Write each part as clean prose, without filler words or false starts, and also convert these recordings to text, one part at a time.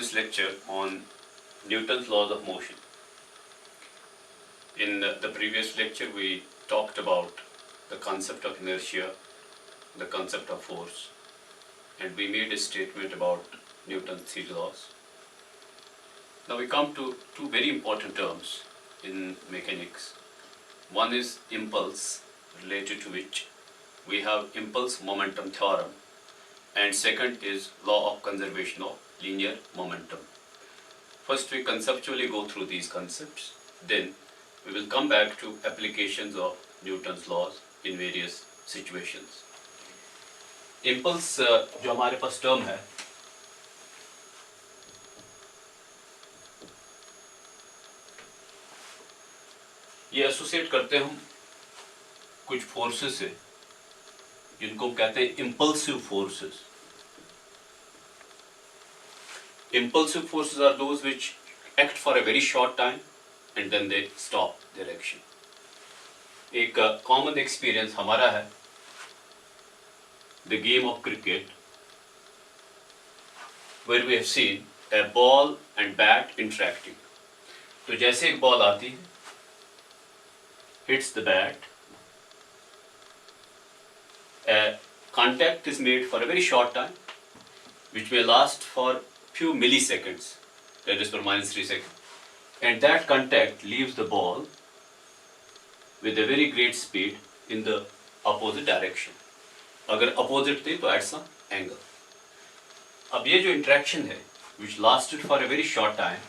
this lecture on Newton's laws of motion. In the previous lecture we talked about the concept of inertia, the concept of force, and we made a statement about Newton's three laws. Now we come to two very important terms in mechanics. One is impulse, related to which we have impulse momentum theorem, and second is law of conservation of linear momentum. First we conceptually go through these concepts, then we will come back to applications of Newton's laws in various situations. Impulse जो हमारे पास term है, ये associate करते हैं हम कुछ forces से जिनको हम कहते हैं impulsive forces. Impulsive forces are those which act for a very short time and then they stop their action. एक common experience हमारा है the game of cricket, where we have seen a ball and bat interacting. तो जैसे एक ball आती है, hits the bat, a contact is made for a very short time, which may last for few milliseconds, that is for -3 seconds, and that contact leaves the ball with a very great speed in the opposite direction. अगर opposite थे तो at some angle. अब ये जो interaction है, which lasted for a very short time,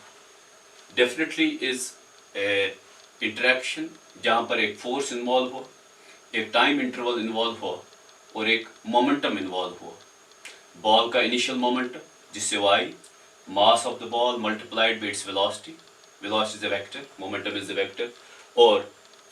definitely is a interaction जहाँ पर एक force involve हो, एक time interval involve हो और एक momentum involve हो. Ball का initial momentum जिससे y, mass of the ball multiplied by its velocity, velocity is a vector, momentum is a vector, और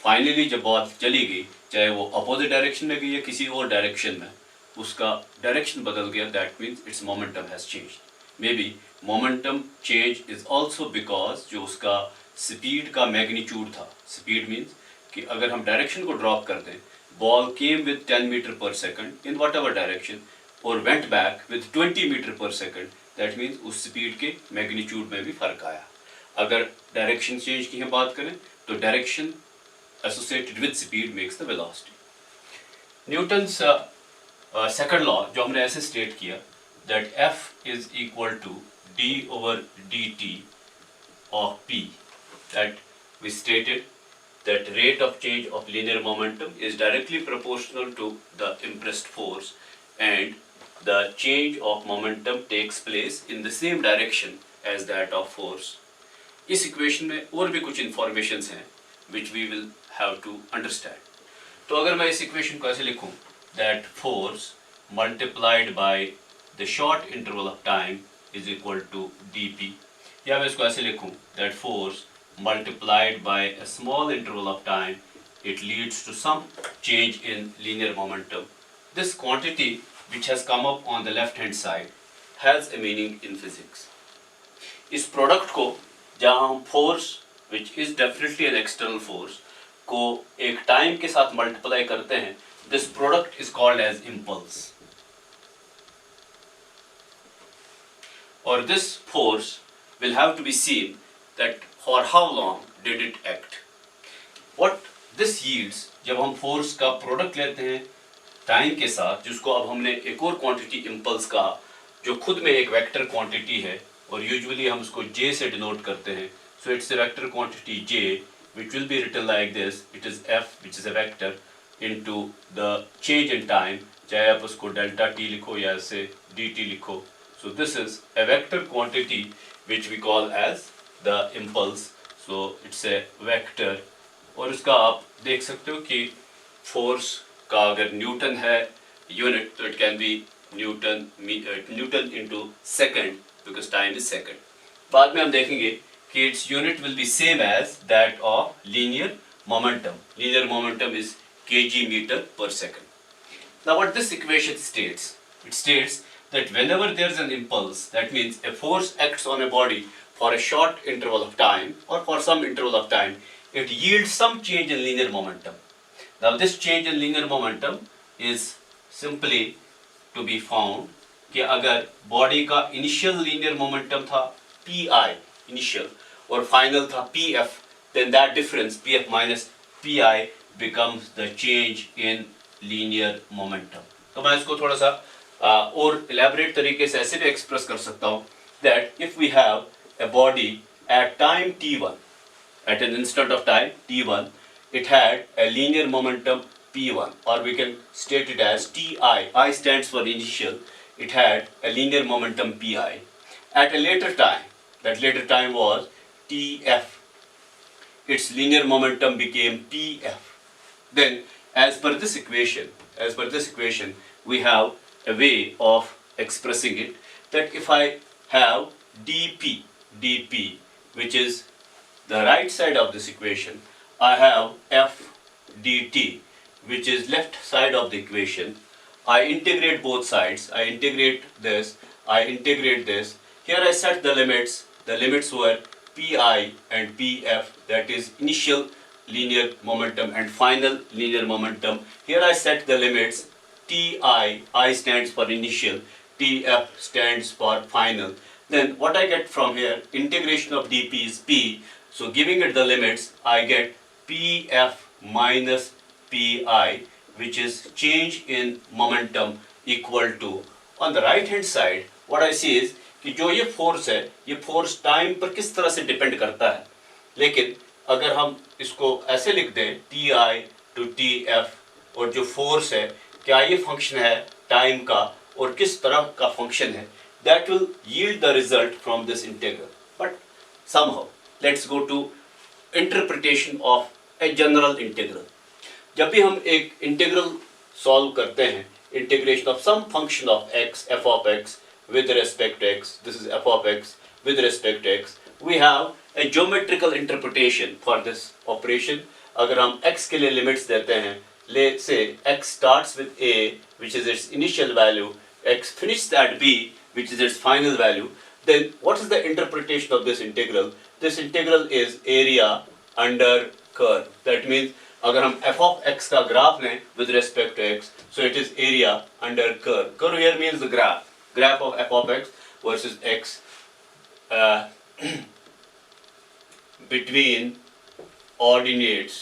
finally जब बॉल चली गई, चाहे वो opposite direction में गई या किसी और direction में, उसका direction बदल गया, that means its momentum has changed. Maybe momentum change is also because जो उसका speed का magnitude था, speed means कि अगर हम direction को drop कर दें, ball came with 10 meter per second in whatever direction और went back with 20 meter per second, that means उस speed के magnitude में भी फर्क आया. अगर direction change की हम बात करें तो direction associated with speed makes the velocity. Newton's second law जो हमने ऐसे state किया that F is equal to d over dt of P, that we stated that rate of change of linear momentum is directly proportional to the impressed force and the change of momentum takes place in the same direction as that of force. इस equation में और भी कुछ informations हैं which we will have to understand. तो अगर मैं इस equation को ऐसे लिखूं that force multiplied by the short interval of time is equal to dp, या मैं इसको ऐसे लिखूं that force multiplied by a small interval of time it leads to some change in linear momentum. This quantity which has come up on the left hand side has a meaning in physics. इस product को जहाँ हम force which is definitely an external force को एक time के साथ multiply करते हैं, this product is called as impulse. Or this force will have to be seen that for how long did it act. What this yields जब हम force का product लेते हैं time के साथ, जिसको अब हमने एक और quantity impulse कहा जो खुद में एक vector quantity है और usually हम उसको J से denote करते हैं. So it's a vector quantity J which will be written like this. It is F which is a vector into the change in time, चाहे आप उसको delta t लिखो या ऐसे dt लिखो. So this is a vector quantity which we call as the impulse. So it's a vector और उसका आप देख सकते हो कि force का अगर Newton है unit तो it can be Newton into second because time is second. बाद में हम देखेंगे कि its unit will be same as that of linear momentum. Linear momentum is kg meter per second. Now what this equation states? It states that whenever there is an impulse, that means a force acts on a body for a short interval of time or for some interval of time, it yields some change in linear momentum. Now this change in linear momentum is simply to be found कि अगर body का initial linear momentum था PI initial और final था PF, then that difference PF minus PI becomes the change in linear momentum. तो मैं इसको थोड़ा सा और elaborate तरीके से ऐसे भी एक्सप्रेस कर सकता हूँ that if we have a body at time t1, at an instant of time t1, it had a linear momentum p1, or we can state it as ti. I stands for initial. It had a linear momentum pi. At a later time, that later time was tf. Its linear momentum became pf. Then, as per this equation, we have a way of expressing it, that if I have dp, which is the right side of this equation, I have f dt, which is left side of the equation. I integrate both sides. I integrate this. I integrate this. Here I set the limits. The limits were pi and pf, that is initial linear momentum and final linear momentum. Here I set the limits ti. I stands for initial. Tf stands for final. Then what I get from here, integration of dp is p. So giving it the limits, I get pf minus pi, which is change in momentum equal to, on the right hand side, what I see is कि जो ये force है, ये force time पर किस तरह से depend करता है. लेकिन अगर हम इसको ऐसे लिख दें ti to tf, और जो फोर्स है क्या ये फंक्शन है टाइम का और किस तरह का फंक्शन है, that will yield the result from this integral. But somehow let's go to interpretation of a general integral. जब भी हम एक इंटीग्रल सॉल्व करते हैं, integration of some function of x, f of x with respect to x, this is f of x with respect to x, we have a geometrical interpretation for this operation. अगर हम x के लिए limits देते हैं, let's say x starts with a, which is its initial value, x finishes at b, which is its final value, then what is the interpretation of this integral? This integral is area under curve. That means अगर हम f of x का graph लें with respect to x, so it is area under curve. Curve here means the graph of f of x versus x between ordinates.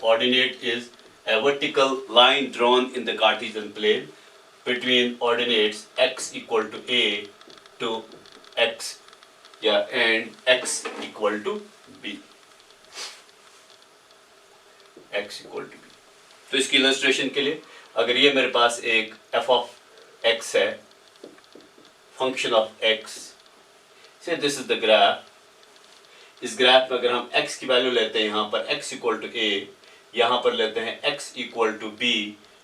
Ordinate is a vertical line drawn in the Cartesian plane between ordinates x equal to a to x, and x equal to b. x equal to b. तो इसकी illustration के लिए अगर ये मेरे पास एक f of x है, function of x, से दिस इज द ग्राफ. इस ग्राफ में अगर हम x की वैल्यू लेते हैं यहाँ पर x इक्वल टू a, यहाँ पर लेते हैं x इक्वल टू b,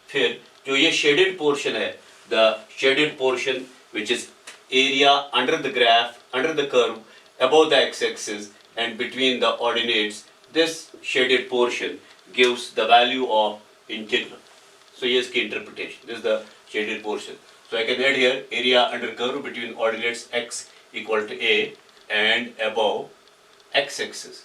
फिर जो ये शेडेड पोर्शन है, the shaded portion which is area under the graph, under the curve, above the x-axis and between the ordinates, this shaded portion gives the value of integral. So ये इसकी interpretation. This is the shaded portion. So I can add here area under curve between ordinates x equal to a and above x-axis.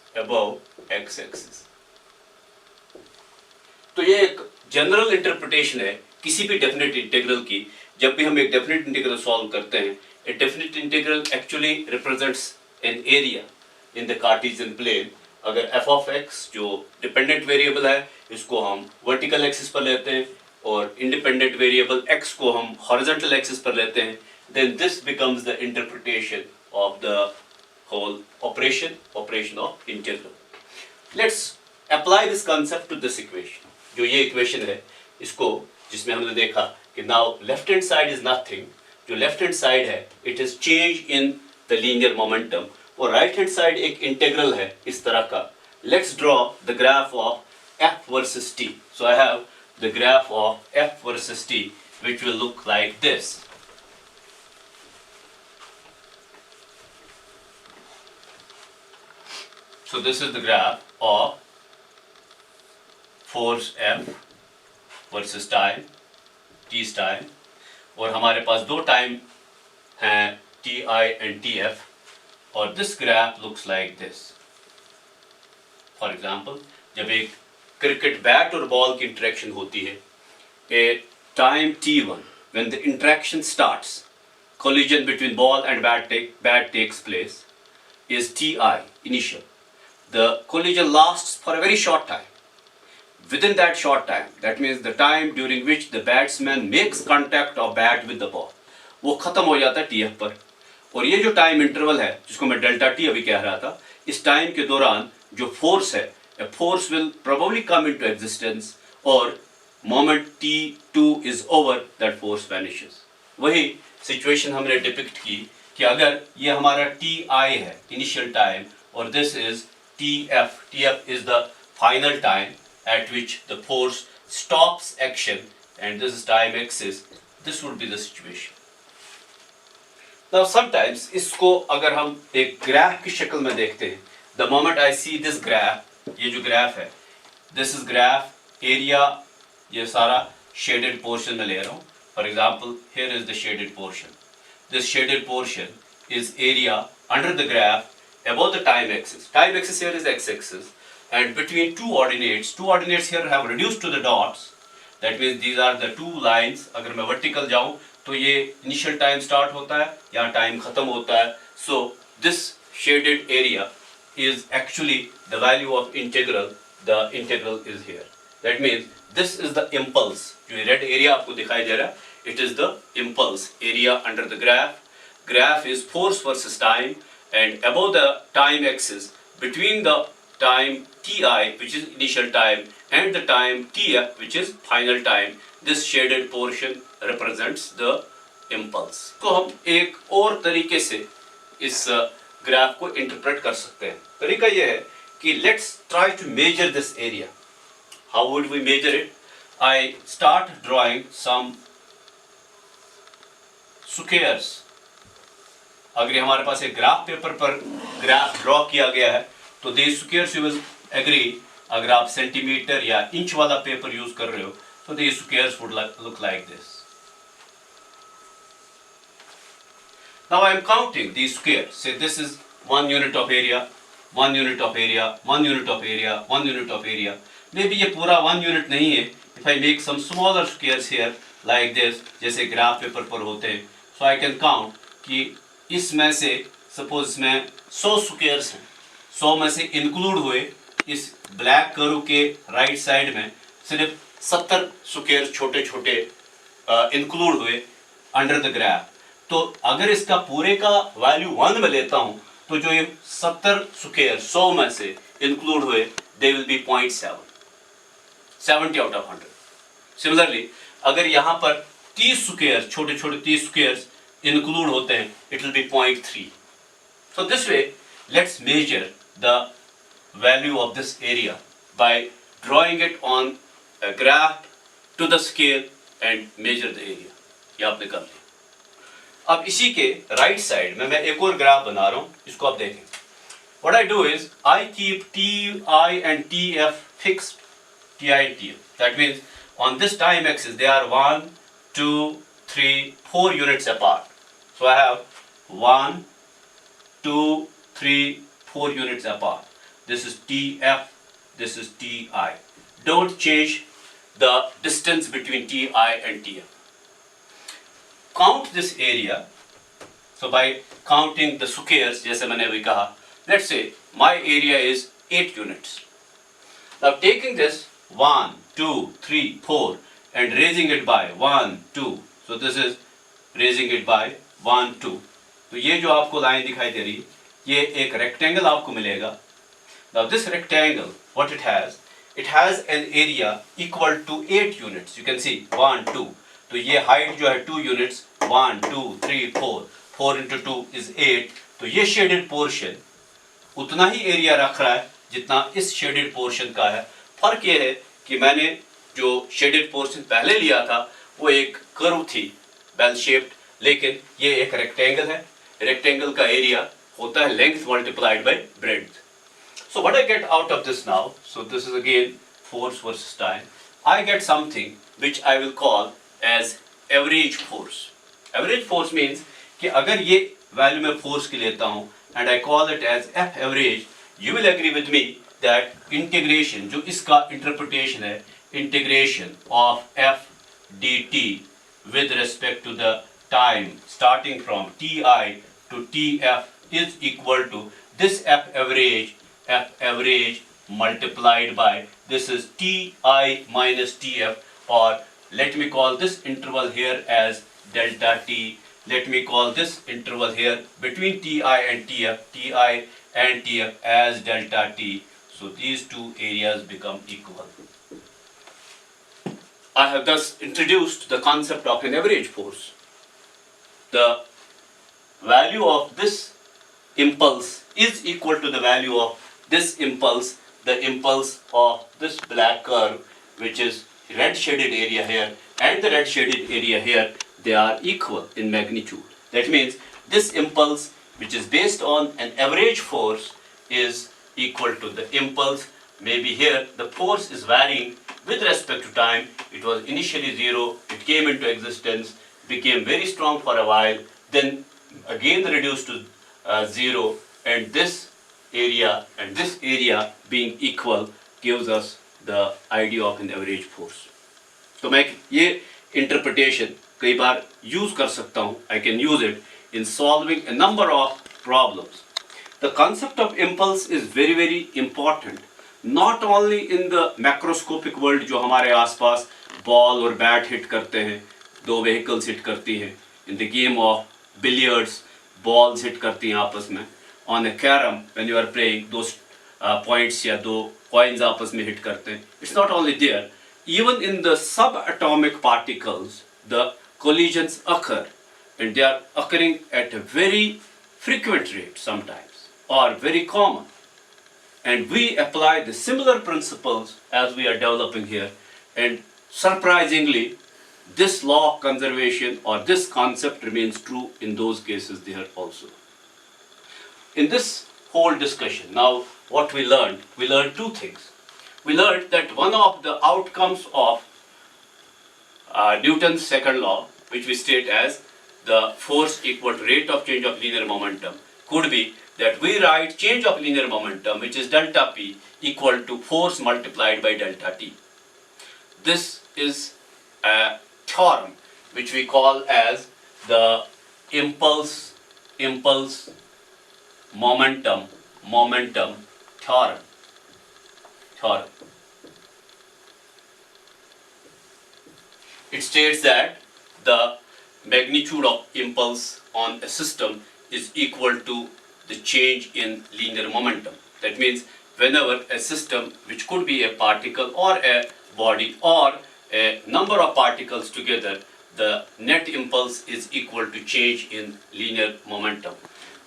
तो ये एक general interpretation है किसी भी definite integral की. जब भी हम एक डेफिनेट इंटीग्रल सॉल्व करते हैं, a definite integral actually represents an area in the Cartesian plane. अगर f of x जो डिपेंडेंट वेरिएबल है, इसको हम वर्टिकल एक्सिस पर लेते हैं और इंडिपेंडेंट वेरिएबल x को हम हॉरिजॉन्टल एक्सिस पर लेते हैं, then this becomes the interpretation of the whole operation of integral. Let's apply this concept to this equation. जो ये इक्वेशन है, इसको जिसमें हमने देखा कि now left hand side is nothing, जो लेफ्ट हैंड साइड है it is change in the linear momentum, और राइट हैंड साइड एक इंटीग्रल है इस तरह का. Let's draw the graph of f versus t. So I have the graph of f versus t, which will look like this. So this is the graph of force f versus time, t's time, और हमारे पास दो time हैं ti and tf, और this graph looks like this. For example, जब एक cricket bat और ball की interaction होती है, a time t1, when the interaction starts, collision between ball and bat takes place is Ti, initial. The collision lasts for a very short time. Within that short time, that means the time during which the batsman makes contact of bat with the ball, वो खत्म हो जाता है TF पर. और ये जो time interval है जिसको मैं डेल्टा टी अभी कह रहा था, इस टाइम के दौरान जो फोर्स है, a force will probably come into existence, और moment t2 is over, that force vanishes. वही सिचुएशन हमने डिपिक्ट की कि अगर ये हमारा ti है इनिशियल टाइम और this is tf is the final time at which the force stops action and this is time axis, this would be the situation. Now sometimes इसको अगर हम एक ग्राफ की शक्ल में देखते हैं, the moment I see this graph, ये जो ग्राफ है, this is graph area, ये सारा shaded portion में ले रहा हूँ. For example, here is the shaded portion. This shaded portion is area under the graph above the time axis. Time axis here is x-axis, and between two ordinates here have reduced to the dots. That means these are the two lines. अगर मैं vertical जाऊँ तो ये initial time start होता है, यहाँ time खत्म होता है. So this shaded area is actually the value of integral. The integral is here. That means this is the impulse. जो red area आपको दिखाई दे रहा है, it is the impulse area under the graph. Graph is force versus time, and above the time axis, between the time ti, which is initial time, and the time tf, which is final time, this shaded portion represents the impulse. तो हम एक और तरीके से इस graph को interpret कर सकते हैं. तरीका यह है कि let's try to measure this area. How would we measure it? I start drawing some squares. अगर हमारे पास एक ग्राफ पेपर पर ग्राफ ड्रॉ किया गया है तो these squares you will agree, अगर आप सेंटीमीटर या इंच वाला पेपर यूज कर रहे हो तो these squares would look like this. Now I am counting these squares. Say this is 1 unit of area, 1 unit of area, 1 unit of area, 1 unit of area. Maybe ये पूरा 1 unit नहीं है. If I make some smaller squares here like this, जैसे graph paper पर होते हैं, so I can count कि इसमें से सपोज इसमें 100 स्क्वायर्स हैं, 100 में से इंक्लूड हुए इस ब्लैक कर्व के राइट साइड में सिर्फ 70 स्क्वायर छोटे छोटे इंक्लूड हुए अंडर द ग्राफ. तो अगर इसका पूरे का वैल्यू 1 में लेता हूं तो जो ये 70 स्क्वायर 100 में से इंक्लूड हुए they will be 0.7, 70 out of 100. Similarly अगर यहाँ पर 30 स्क्वायर छोटे छोटे 30 स्क्वायर्स include होते हैं, it will be 0.3. So this way, let's measure the value of this area by drawing it on a graph to the scale and measure the area. ये आपने कर लिया. अब इसी के right side में मैं एक और ग्राफ बना रहा हूँ, इसको आप देखें. What I do is I keep Ti and Tf fixed, Ti and Tf. That means on this time axis they are 1, 2, 3, 4 units apart. So I have 1, 2, 3, 4 units apart. This is Tf, this is Ti. Don't change the distance between Ti and Tf. Count this area. So by counting the squares, जैसे मैंने अभी कहा, let's say my area is 8 units. Now taking this 1, 2, 3, 4 and raising it by 1, 2. So this is raising it by 1, 2. तो ये जो आपको line दिखाई दे रही है, ये एक रेक्टेंगल आपको मिलेगा. Now this rectangle, what it has an area equal to 8 units. You can see 1, 2. तो ये हाइट जो है 2 units, 1, 2, 3, 4. 4 into 2 is 8. तो ये शेडेड पोर्शन उतना ही एरिया रख रहा है जितना इस शेडेड पोर्शन का है. फर्क ये है कि मैंने जो शेडेड पोर्शन पहले लिया था वो एक कर्व थी, बेल शेप्ड, लेकिन ये एक रेक्टेंगल है. रेक्टेंगल का एरिया होता है length multiplied by breadth. So what I get out of this now, so this is again force versus time. I get something which I will call as average force. Average force means कि अगर ये value मैं force की लेता हूँ and I call it as F average, you will agree with me that integration जो इसका interpretation है, integration of F dt with respect to the time starting from Ti to Tf is equal to this F average multiplied by this is Ti minus Tf, or let me call this interval here as delta T. Let me call this interval here between Ti and Tf as delta T. So these two areas become equal. I have thus introduced the concept of an average force. The value of this impulse is equal to the value of this impulse, the impulse of this black curve, which is red shaded area here and the red shaded area here, they are equal in magnitude. That means this impulse, which is based on an average force, is equal to the impulse. Maybe here the force is varying with respect to time. It was initially 0, it came into existence, became very strong for a while, then again reduced to 0, and this area being equal gives us the idea of an average force. तो मैं ये interpretation कई बार use कर सकता हूँ. I can use it in solving a number of problems. The concept of impulse is very very important, not only in the macroscopic world जो हमारे आसपास ball और bat hit करते हैं, दो vehicles hit करती हैं. In the game of billiards, balls hit करती हैं आपस में. On a carom, when you are playing, those points या दो coins आपस में hit करते हैं. It's not only there. Even in the subatomic particles, the collisions occur, and they are occurring at a very frequent rate sometimes, or very common. And we apply the similar principles as we are developing here, and surprisingly, this law of conservation or this concept remains true in those cases there also. In this whole discussion, now what we learned two things. We learned that one of the outcomes of Newton's second law, which we state as the force equal to rate of change of linear momentum, could be that we write change of linear momentum, which is delta P, equal to force multiplied by delta T. This is a theorem which we call as the impulse momentum theorem. It states that the magnitude of impulse on a system is equal to the change in linear momentum. That means whenever a system, which could be a particle or a body or a number of particles together, the net impulse is equal to change in linear momentum.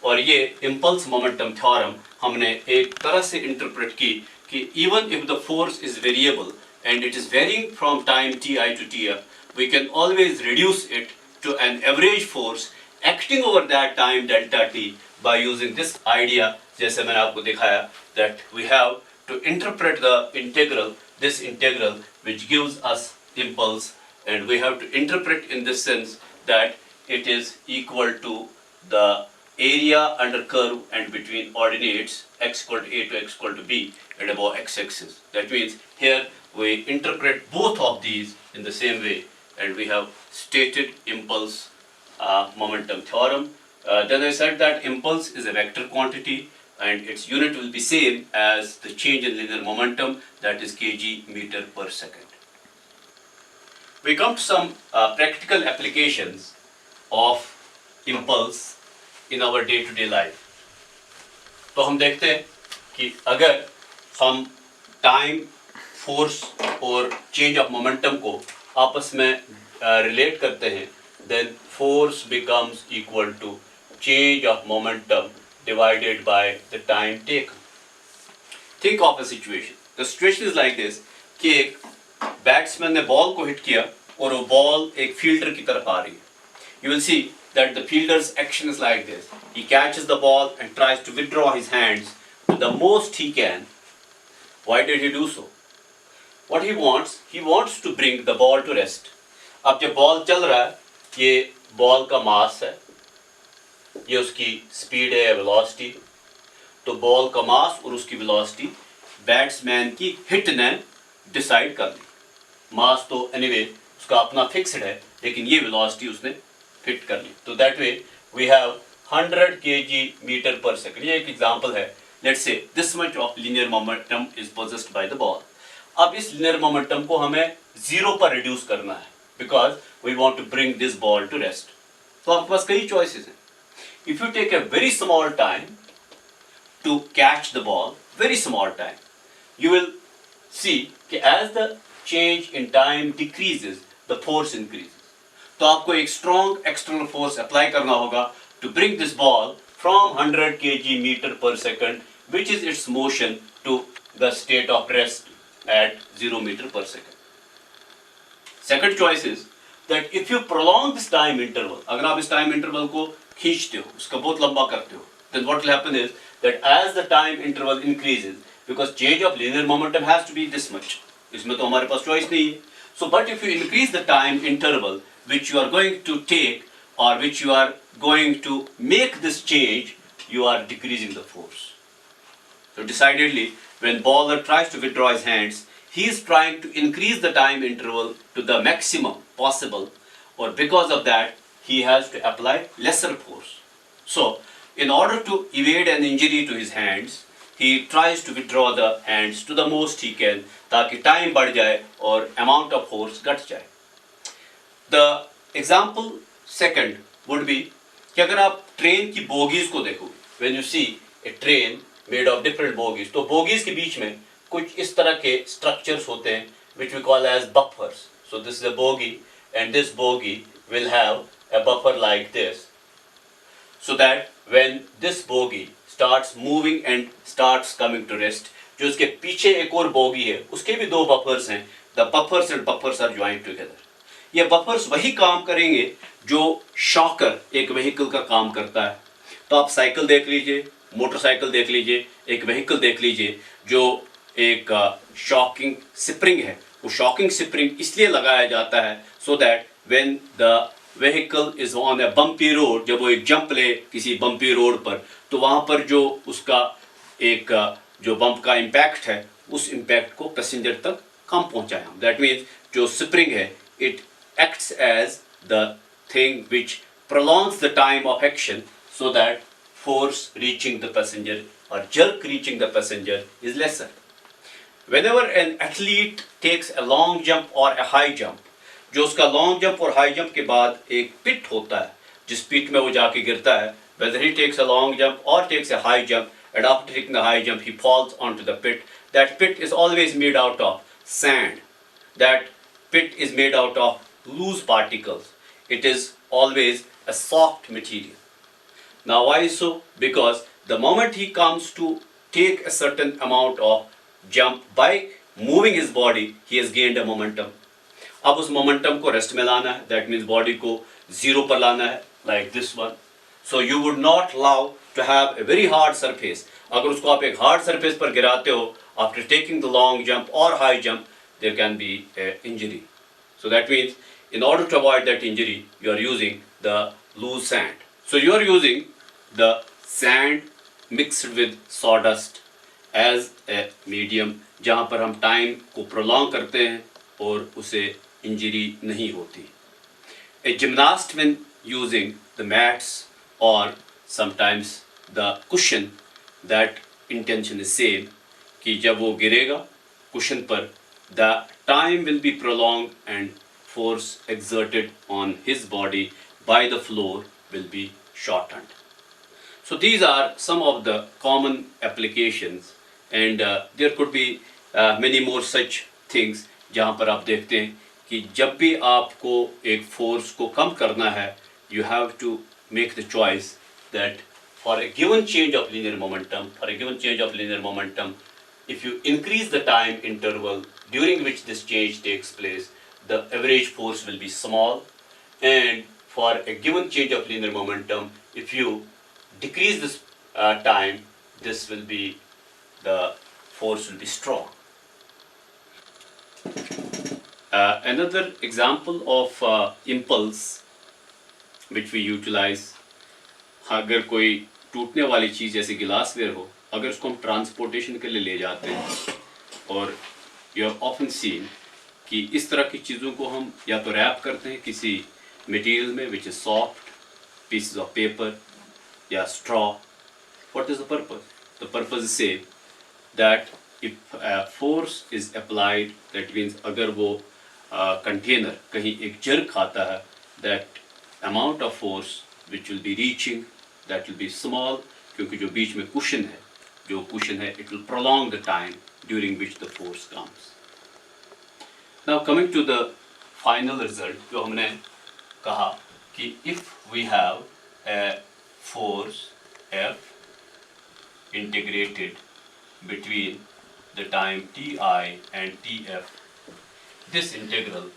और ये impulse momentum theorem हमने एक तरह से interpret की कि even if the force is variable and it is varying from time Ti to Tf, we can always reduce it to an average force acting over that time delta T by using this idea, जैसे मैंने आपको दिखाया, that we have to interpret the integral, this integral which gives us impulse, and we have to interpret in this sense that it is equal to the area under curve and between ordinates x equal to a to x equal to b and above x-axis. That means here we interpret both of these in the same way, and we have stated impulse momentum theorem. Then I said that impulse is a vector quantity and its unit will be same as the change in linear momentum, that is kg meter per second. We come to some practical applications of impulse in our day-to-day life. तो हम देखते हैं कि अगर हम time, force और change of momentum को आपस में रिलेट करते हैं, then force becomes equal to change of momentum divided by the time taken. Think of a situation. The situation is like this कि एक बैट्समैन ने बॉल को हिट किया और वो बॉल एक फील्डर की तरफ आ रही है. You will see that the fielder's action is like this. He catches the ball and tries to withdraw his hands to the most he can. Why did he do so? What he wants to bring the ball to rest. अब जब ball चल रहा है, ये ball का मास है, ये उसकी स्पीड है, वेलोसिटी. तो बॉल का मास और उसकी वेलोसिटी बैट्समैन की हिट ने डिसाइड कर ली. मास तो एनीवे उसका अपना फिक्स्ड है, लेकिन ये वेलोसिटी उसने फिट कर ली. तो that way we have 100 kg meter per second. ये एक एग्जाम्पल है. Let's say this much of linear momentum is possessed by the ball. अब इस linear momentum को हमें जीरो पर रिड्यूस करना है because we want to bring this ball to rest. तो आपके पास कई choices हैं. If you take a very small time to catch the ball, very small time, you will see कि as the change in time decreases, the force increases. तो आपको एक strong external force apply करना होगा to bring this ball from 100 kg meter per second, which is its motion, to the state of rest at 0 meter per second. Second choice is that if you prolong this time interval, अगर आप इस time interval को खींचते हो, उसका बहुत लंबा करते हो, then what will happen is that as the time interval increases, because change of linear momentum has to be this much, इसमें तो हमारे पास choice नहीं है. So, but if you increase the time interval which you are going to take or which you are going to make this change, you are decreasing the force. So, decidedly, when bowler tries to withdraw his hands, he is trying to increase the time interval to the maximum possible, or because of that, he has to apply lesser force. So, in order to evade an injury to his hands, he tries to withdraw the hands to the most he can, ताकि time बढ़ जाए और amount of force घट जाए. The example second would be कि अगर आप train की bogies को देखो, when you see a train made of different bogies, तो bogies के बीच में कुछ इस तरह के structures होते हैं which we call as buffers. So this is a bogie and this bogie will have a buffer like this, so that when this bogie starts moving and starts coming to rest, जो उसके पीछे एक और bogie है उसके भी दो buffers हैं. The buffers and buffers are joined together. ये बफर्स वही काम करेंगे जो शॉकर एक व्हीकल का काम करता है. तो आप साइकिल देख लीजिए, मोटरसाइकिल देख लीजिए, एक व्हीकल देख लीजिए जो एक शॉकिंग स्प्रिंग है. वो शॉकिंग स्प्रिंग इसलिए लगाया जाता है so that when the vehicle is on a bumpy road, जब वो एक जंप ले किसी बम्पी रोड पर, तो वहाँ पर जो उसका एक जो बम्प का इम्पैक्ट है उस इम्पैक्ट को पैसेंजर तक कम पहुँचाए हम. दैट मीन्स जो स्प्रिंग है it acts as the thing which prolongs the time of action so that force reaching the passenger or jerk reaching the passenger is lesser. Whenever an athlete takes a long jump or a high jump, जो उसका long jump और high jump के बाद एक पिट होता है जिस पिट में वो जाके गिरता है, whether he takes a long jump or takes a high jump, and after taking the high jump he falls onto the pit. That pit is always made out of sand. That pit is made out of loose particles. It is always a soft material. Now why so? Because the moment he comes to take a certain amount of jump, by moving his body, he has gained a momentum. अब उस momentum को rest में लाना है. That means body को zero पर लाना है, like this one. So you would not allow to have a very hard surface. अगर उसको आप एक हार्ड सरफेस पर गिराते हो after taking the long jump और high jump, there can be injury. So that means in order to avoid that injury, you are using the loose sand. So you are using the sand mixed with sawdust as a medium, जहाँ पर हम time को prolong करते हैं और उसे injury नहीं होती. A gymnast when using the mats or sometimes the cushion, that intention is same कि जब वो गिरेगा cushion पर, the time will be prolonged and force exerted on his body by the floor will be shortened. So these are some of the common applications, and there could be many more such things जहाँ पर आप देखते हैं कि जब भी आपको एक फोर्स को कम करना है, you have to make the choice that for a given change of linear momentum, if you increase the time interval during which this change takes place, the average force will be small, and for a given change of linear momentum, if you decrease this time, the force will be strong. Another example of impulse which we utilize, अगर कोई टूटने वाली चीज़ जैसे गिलासवेयर हो, अगर उसको हम transportation के लिए ले जाते हैं, और you have often seen कि इस तरह की चीज़ों को हम या तो रैप करते हैं किसी material में which is soft, pieces of paper या straw. What is the purpose? The purpose is say that if a force is applied, that means अगर वो container कहीं एक jerk खाता है, that amount of force which will be reaching, that will be small, क्योंकि जो बीच में cushion है, जो cushion है, it will prolong the time during which the force comes. Now coming to the final result, जो हमने कहा कि if we have a force F integrated between the time Ti and Tf, this integral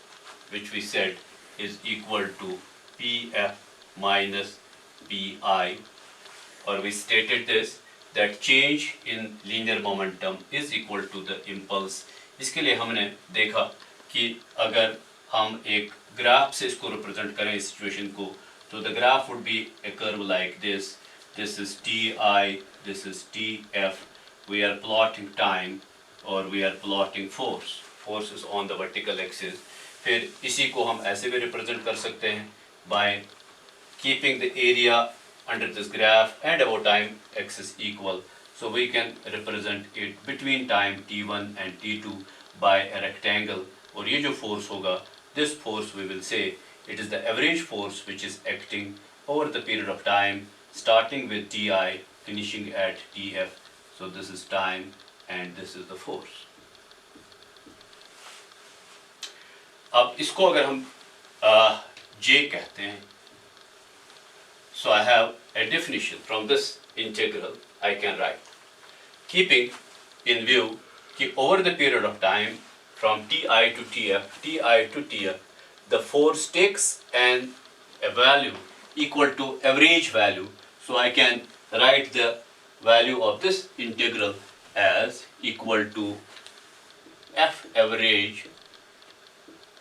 which we said is equal to Pf minus Pi, or we stated this that change in linear momentum is equal to the impulse. इसके लिए हमने देखा कि अगर हम एक graph से इसको रिप्रेजेंट करें इस सिचुएशन को, तो the graph would be A curve like this. This is Ti, this is Tf. We are plotting time or we are plotting force. Force is on the vertical axis. फिर इसी को हम ऐसे भी रिप्रेजेंट कर सकते हैं by keeping the area under this graph and our time axis equal. So we can represent it between time T1 and T2 by a rectangle. और ये जो force होगा, this force we will say it is the average force which is acting over the period of time, starting with Ti, finishing at Tf. So this is time and this is the force. अब इसको अगर हम J कहते हैं, so I have a definition from this integral I can write. Keeping in view कि over the period of time from Ti to Tf, the force takes a value equal to average value. So I can write the value of this integral as equal to F average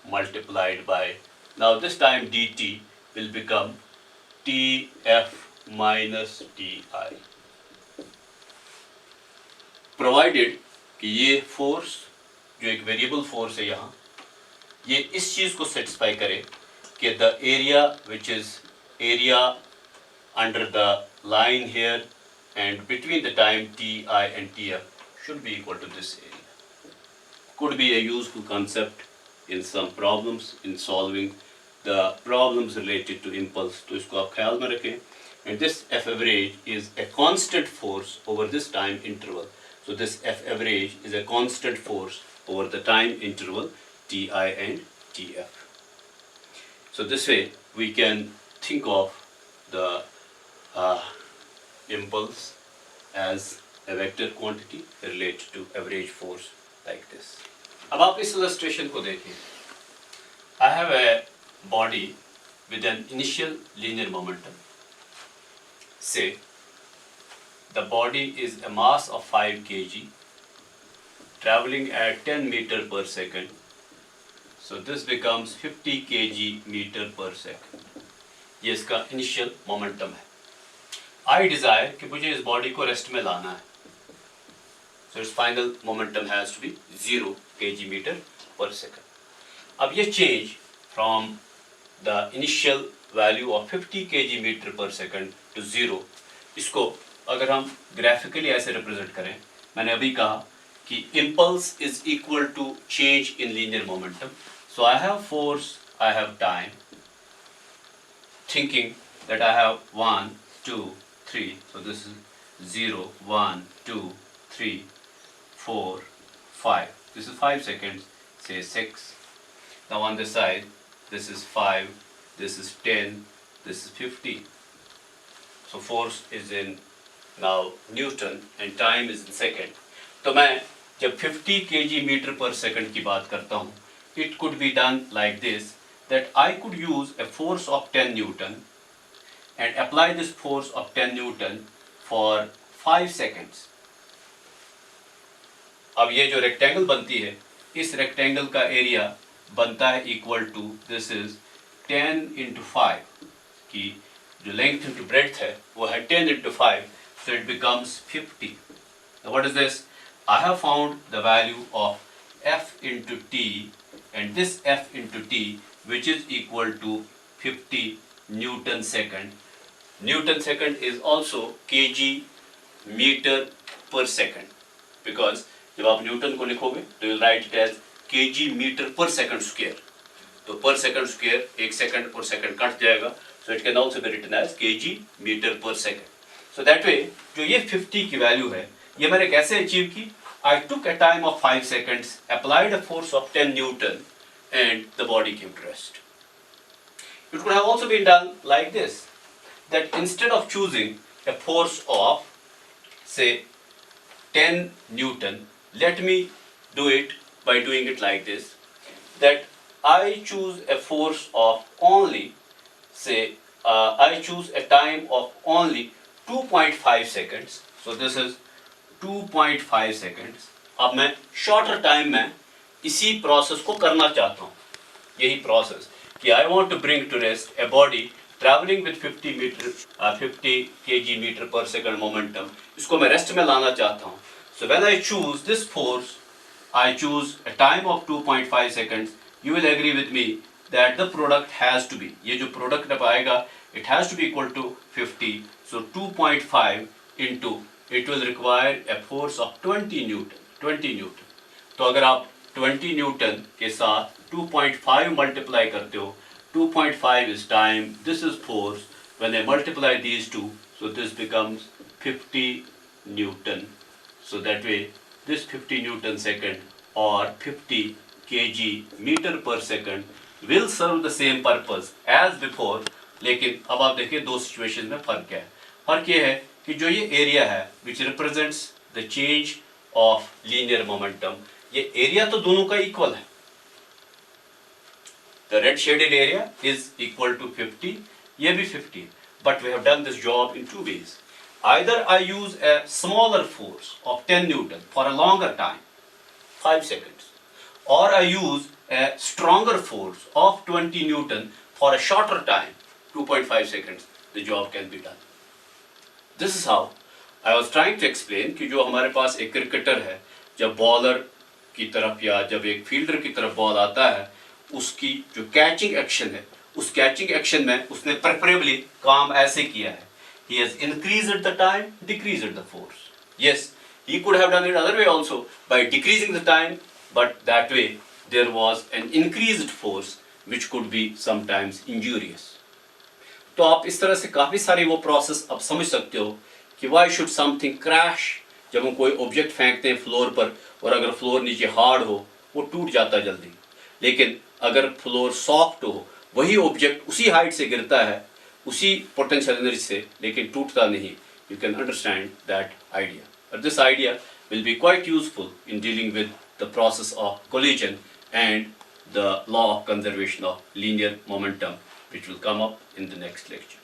multiplied by, now this time dt will become Tf minus Ti. Provided कि ये force जो एक variable force है यहाँ, ये इस चीज़ को satisfy करे कि the area which is area under the line here and between the time Ti and Tf should be equal to this area. Could be a useful concept in some problems in solving the problems related to impulse. तो इसको आप ख्याल में रखें. And this F average is a constant force over this time interval. So this F average is a constant force over the time interval Ti and Tf. So this way we can think of the impulse as a vector quantity related to average force like this. अब आप इस illustration को देखिए. I have a body with an initial linear momentum. Say the body is a mass of 5 kg traveling at 10 meter per second. So this becomes 50 kg meter per second. ये इसका initial momentum है. I desire कि मुझे इस body को rest में लाना है. So its final momentum has to be 0 kg meter per second. अब ये change from the initial value of 50 kg meter per second to 0, इसको अगर हम graphically ऐसे represent करें, मैंने अभी कहा कि impulse is equal to change in linear momentum. So I have force, I have time, thinking that I have 1, 2, 3. So this is 0, 1, 2, 3, 4, 5. This is 5 seconds, say 6. Now on this side, this is 5, this is 10, this is 50. So force is in now Newton and time is in second. तो मैं जब 50 kg meter per second की बात करता हूँ, it could be done like this, that I could use a force of 10 Newton and apply this force of 10 Newton for 5 seconds. अब ये जो rectangle बनती है, इस rectangle का area बनता है equal to, this is 10 into 5, कि जो length into breadth है, वो है 10 into 5, so it becomes 50. Now what is this? I have found the value of F into T, and this F into T, which is equal to 50 Newton second. Newton second is also kg meter per second, because जब आप Newton को लिखोगे तो you'll write it as kg meter per second square. तो per second square एक second और second cut जाएगा, so it can also be written as kg meter per second. So that way जो ये 50 की वैल्यू है ये मैंने कैसे अचीव की? I took a time of 5 seconds, applied a force of 10 Newton, and the body came to rest. It could have also been done like this, that instead of choosing a force of say 10 Newton, let me do it by doing it like this, that I choose a force of only say I choose a time of only 2.5 seconds. So this is 2.5 seconds. अब मैं shorter time में इसी process को करना चाहता हूँ, यही process कि I want to bring to rest a body traveling with 50 kg meter per second momentum. इसको मैं rest में लाना चाहता हूँ. So when I choose this force, I choose a time of 2.5 seconds. You will agree with me that the product has to be, ये जो product अब आएगा, it has to be equal to 50. So 2.5 into, it will require a force of 20 Newton. 20 Newton. तो अगर आप 20 Newton के साथ 2.5 multiply करते हो, 2.5 is time, this is force. When I multiply these two, so this becomes 50 Newton. So that way, this 50 Newton second or 50 kg meter per second will serve the same purpose as before. लेकिन अब आप देखिए दो situation में फर्क क्या है. फर्क ये है कि जो ये एरिया है which represents the change of linear momentum, ये एरिया तो दोनों का इक्वल है. The red shaded area is equal to 50, ये भी 50. But we have done this job in two ways. Either I use a smaller force of 10 Newton for a longer time, 5 seconds, or I use a stronger force of 20 Newton for a shorter time, 2.5 seconds, the job can be done. This is how I was trying to explain कि जो हमारे पास एक cricketer है, जब bowler की तरफ या जब एक फील्डर की तरफ बॉल आता है, उसकी जो कैचिंग एक्शन है, उस कैचिंग एक्शन में उसने प्रेफरेबली काम ऐसे किया है. He has increased the time, decreased the force. Yes, he could have done it other way also by decreasing the time, but that way there was an increased force which could be sometimes injurious. तो आप इस तरह से काफ़ी सारी वो process अब समझ सकते हो कि why should something crash. जब हम कोई ऑब्जेक्ट फेंकते हैं फ्लोर पर और अगर फ्लोर नीचे हार्ड हो वो टूट जाता जल्दी, लेकिन अगर फ्लोर सॉफ्ट हो वही ऑब्जेक्ट उसी हाइट से गिरता है उसी पोटेंशियल एनर्जी से, लेकिन टूटता नहीं. You can understand that idea. और this idea will be quite useful in dealing with the process of collision and the law of conservation of linear momentum, which will come up in the next lecture.